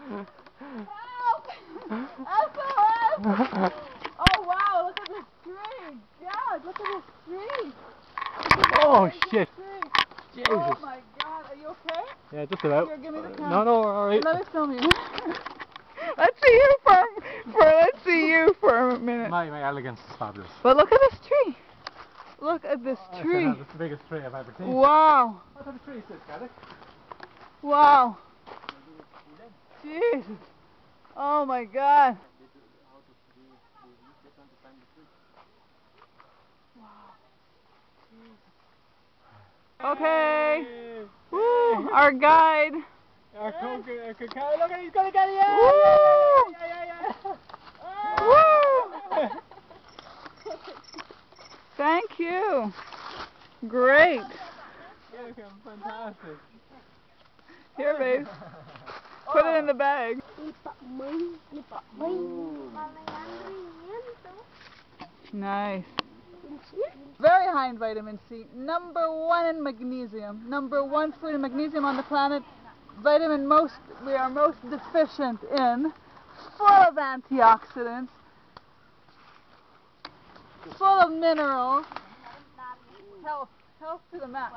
SOS! Oh wow, look at this tree! God, look at this tree! Oh shit! Jesus! Oh my God, are you okay? Yeah, just about. Here, give me the camera. No, no, alright. Let me film you. Let's see you for a minute. My elegance is fabulous. But look at this tree. Look at this tree. It's the biggest tree I've ever seen. Wow. What type of tree is this, Gareth? Wow. Jesus. Oh my God. Wow. Okay. Woo. Our guide. Our cook, look at he's gonna get it! Woo. Woo. Thank you. Great. Fantastic. Here, babe. Put it in the bag. Nice. Very high in vitamin C. #1 in magnesium. #1 food in magnesium on the planet. Vitamin we are most deficient in. Full of antioxidants. Full of minerals. Health to the max.